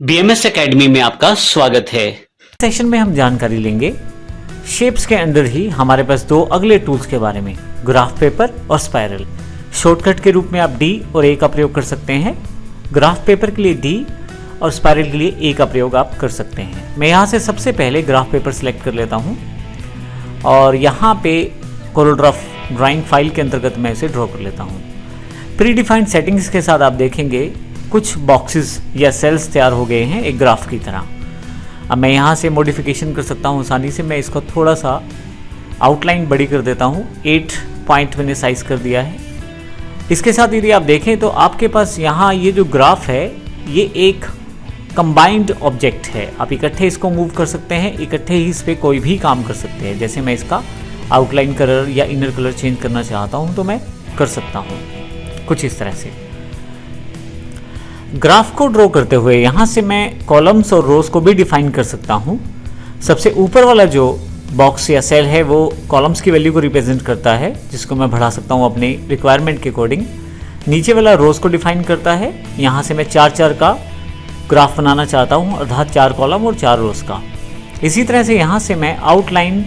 BMS academy में आपका स्वागत है। सेशन में हम जानकारी लेंगे शेप्स के अंदर ही हमारे पास दो अगले टूल्स के बारे में, ग्राफ पेपर और स्पाइरल। शॉर्टकट के रूप में आप D और A का प्रयोग कर सकते हैं। ग्राफ पेपर के लिए D और स्पाइरल के लिए A का प्रयोग आप कर सकते हैं। मैं यहाँ से सबसे पहले ग्राफ पेपर सिलेक्ट कर लेता हूँ और यहाँ पे कोरोड्राफ ड्राइंग फाइल के अंतर्गत मैं इसे ड्रॉ कर लेता हूँ। प्री डिफाइंड सेटिंग्स के साथ आप देखेंगे कुछ बॉक्सेस या सेल्स तैयार हो गए हैं एक ग्राफ की तरह। अब मैं यहाँ से मॉडिफिकेशन कर सकता हूँ आसानी से। मैं इसको थोड़ा सा आउटलाइन बड़ी कर देता हूँ। 8 पॉइंट मैंने साइज कर दिया है। इसके साथ यदि आप देखें तो आपके पास यहाँ ये जो ग्राफ है ये एक कंबाइंड ऑब्जेक्ट है। आप इकट्ठे इसको मूव कर सकते हैं, इकट्ठे ही इस पर कोई भी काम कर सकते हैं। जैसे मैं इसका आउटलाइन कलर या इनर कलर चेंज करना चाहता हूँ तो मैं कर सकता हूँ कुछ इस तरह से। ग्राफ को ड्रॉ करते हुए यहाँ से मैं कॉलम्स और रोज को भी डिफाइन कर सकता हूँ। सबसे ऊपर वाला जो बॉक्स या सेल है वो कॉलम्स की वैल्यू को रिप्रेजेंट करता है, जिसको मैं बढ़ा सकता हूँ अपने रिक्वायरमेंट के अकॉर्डिंग। नीचे वाला रोज को डिफाइन करता है। यहाँ से मैं 4-4 का ग्राफ बनाना चाहता हूँ, अर्थात 4 कॉलम और 4 रोज का। इसी तरह से यहाँ से मैं आउटलाइन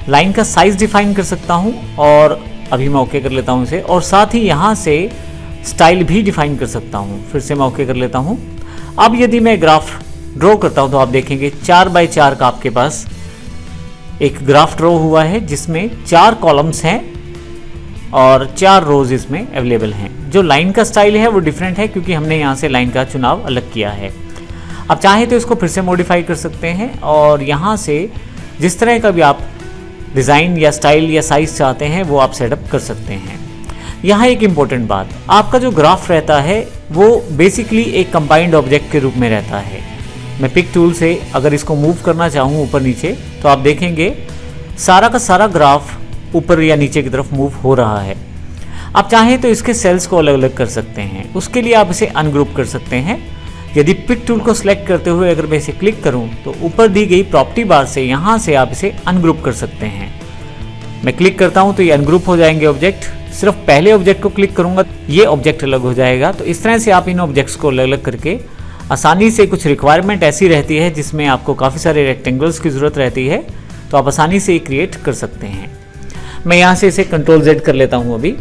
लाइन का साइज डिफाइन कर सकता हूँ और अभी मैं ओके कर लेता हूँ इसे। और साथ ही यहाँ से स्टाइल भी डिफाइन कर सकता हूँ। फिर से मैं ओके कर लेता हूँ। अब यदि मैं ग्राफ ड्रॉ करता हूँ तो आप देखेंगे 4x4 का आपके पास एक ग्राफ ड्रॉ हुआ है जिसमें 4 कॉलम्स हैं और 4 रोज इसमें अवेलेबल हैं। जो लाइन का स्टाइल है वो डिफरेंट है क्योंकि हमने यहाँ से लाइन का चुनाव अलग किया है। अब चाहे तो इसको फिर से मॉडिफाई कर सकते हैं और यहाँ से जिस तरह का भी आप डिज़ाइन या स्टाइल या साइज चाहते हैं वो आप सेटअप कर सकते हैं। यहाँ एक इम्पोर्टेंट बात, आपका जो ग्राफ रहता है वो बेसिकली एक कंबाइंड ऑब्जेक्ट के रूप में रहता है। मैं पिक टूल से अगर इसको मूव करना चाहूँ ऊपर नीचे तो आप देखेंगे सारा का सारा ग्राफ ऊपर या नीचे की तरफ मूव हो रहा है। आप चाहें तो इसके सेल्स को अलग अलग कर सकते हैं। उसके लिए आप इसे अनग्रुप कर सकते हैं। यदि पिक टूल को सिलेक्ट करते हुए अगर मैं इसे क्लिक करूं तो ऊपर दी गई प्रॉपर्टी बार से यहाँ से आप इसे अनग्रुप कर सकते हैं। मैं क्लिक करता हूं तो ये अनग्रुप हो जाएंगे ऑब्जेक्ट। सिर्फ पहले ऑब्जेक्ट को क्लिक करूंगा ये ऑब्जेक्ट अलग हो जाएगा। तो इस तरह से आप इन ऑब्जेक्ट्स को अलग अलग करके आसानी से, कुछ रिक्वायरमेंट ऐसी रहती है जिसमें आपको काफ़ी सारे रेक्टेंगल्स की ज़रूरत रहती है, तो आप आसानी से ये क्रिएट कर सकते हैं। मैं यहाँ से इसे Ctrl+Z कर लेता हूँ अभी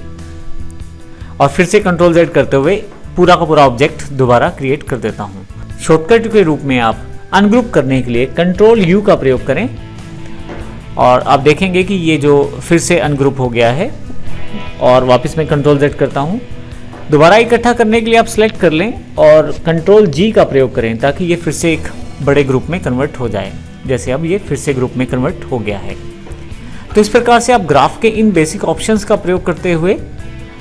और फिर से Ctrl+Z करते हुए पूरा का पूरा ऑब्जेक्ट दोबारा क्रिएट कर देता हूँ। शॉर्टकट के रूप में आप अनग्रुप करने के लिए Ctrl+U का प्रयोग करें और आप देखेंगे कि ये जो फिर से अनग्रुप हो गया है। और वापस मैं Ctrl+Z करता हूँ। दोबारा इकट्ठा करने के लिए आप सेलेक्ट कर लें और Ctrl+G का प्रयोग करें ताकि ये फिर से एक बड़े ग्रुप में कन्वर्ट हो जाए। जैसे अब ये फिर से ग्रुप में कन्वर्ट हो गया है। तो इस प्रकार से आप ग्राफ के इन बेसिक ऑप्शंस का प्रयोग करते हुए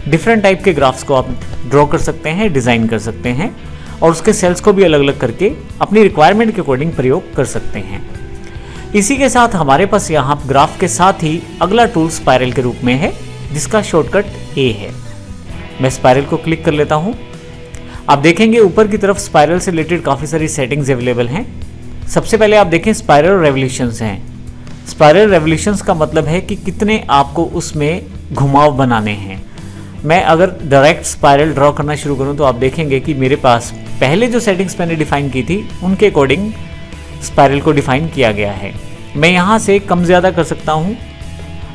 डिफरेंट टाइप के ग्राफ्स को आप ड्रॉ कर सकते हैं, डिज़ाइन कर सकते हैं और उसके सेल्स को भी अलग अलग करके अपनी रिक्वायरमेंट के अकॉर्डिंग प्रयोग कर सकते हैं। इसी के साथ हमारे पास यहाँ ग्राफ के साथ ही अगला टूल स्पाइरल के रूप में है जिसका शॉर्टकट A है। मैं स्पाइरल को क्लिक कर लेता हूँ। आप देखेंगे ऊपर की तरफ स्पाइरल से रिलेटेड काफ़ी सारी सेटिंग्स अवेलेबल हैं। सबसे पहले आप देखें स्पाइरल रेवोल्यूशंस हैं। स्पाइरल रेवोल्यूशंस का मतलब है कि कितने आपको उसमें घुमाव बनाने हैं। मैं अगर डायरेक्ट स्पाइरल ड्रॉ करना शुरू करूं तो आप देखेंगे कि मेरे पास पहले जो सेटिंग्स मैंने डिफाइन की थी उनके अकॉर्डिंग स्पाइरल को डिफाइन किया गया है। मैं यहाँ से कम ज़्यादा कर सकता हूँ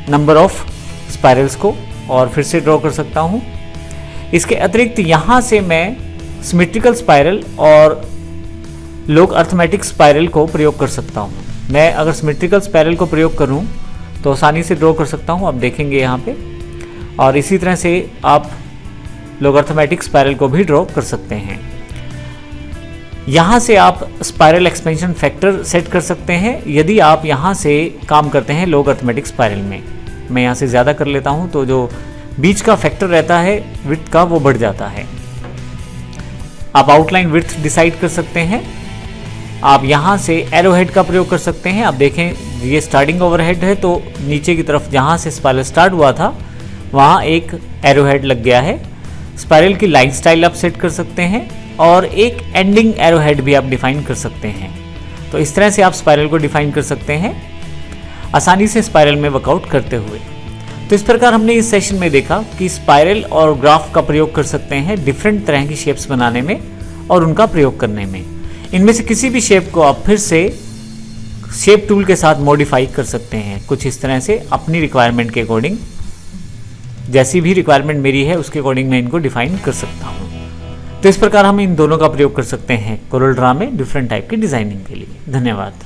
नंबर ऑफ स्पाइरल्स को और फिर से ड्रॉ कर सकता हूँ। इसके अतिरिक्त यहाँ से मैं सिमेट्रिकल स्पाइरल और लोग अर्थमेटिक स्पाइरल को प्रयोग कर सकता हूँ। मैं अगर सिमेट्रिकल स्पाइरल को प्रयोग करूँ तो आसानी से ड्रॉ कर सकता हूँ, आप देखेंगे यहाँ पे। और इसी तरह से आप लोगरिथमेटिक स्पाइरल को भी ड्रॉ कर सकते हैं। यहाँ से आप स्पाइरल एक्सपेंशन फैक्टर सेट कर सकते हैं यदि आप यहाँ से काम करते हैं लोगरिथमेटिक स्पाइरल में। मैं यहाँ से ज़्यादा कर लेता हूँ तो जो बीच का फैक्टर रहता है विड्थ का वो बढ़ जाता है। आप आउटलाइन विड्थ डिसाइड कर सकते हैं। आप यहाँ से एरो हेड का प्रयोग कर सकते हैं। आप देखें ये स्टार्टिंग ओवरहेड है तो नीचे की तरफ जहाँ से स्पाइरल स्टार्ट हुआ था वहाँ एक एरो हेड लग गया है। स्पाइरल की लाइन स्टाइल आप सेट कर सकते हैं और एक एंडिंग एरो हेड भी आप डिफाइन कर सकते हैं। तो इस तरह से आप स्पाइरल को डिफाइन कर सकते हैं आसानी से स्पाइरल में वर्कआउट करते हुए। तो इस प्रकार हमने इस सेशन में देखा कि स्पाइरल और ग्राफ का प्रयोग कर सकते हैं डिफरेंट तरह की शेप्स बनाने में और उनका प्रयोग करने में। इनमें से किसी भी शेप को आप फिर से शेप टूल के साथ मॉडिफाई कर सकते हैं, कुछ इस तरह से अपनी रिक्वायरमेंट के अकॉर्डिंग। जैसी भी रिक्वायरमेंट मेरी है उसके अकॉर्डिंग मैं इनको डिफाइन कर सकता हूँ। तो इस प्रकार हम इन दोनों का प्रयोग कर सकते हैं कोरल ड्रा में डिफरेंट टाइप की डिजाइनिंग के लिए। धन्यवाद।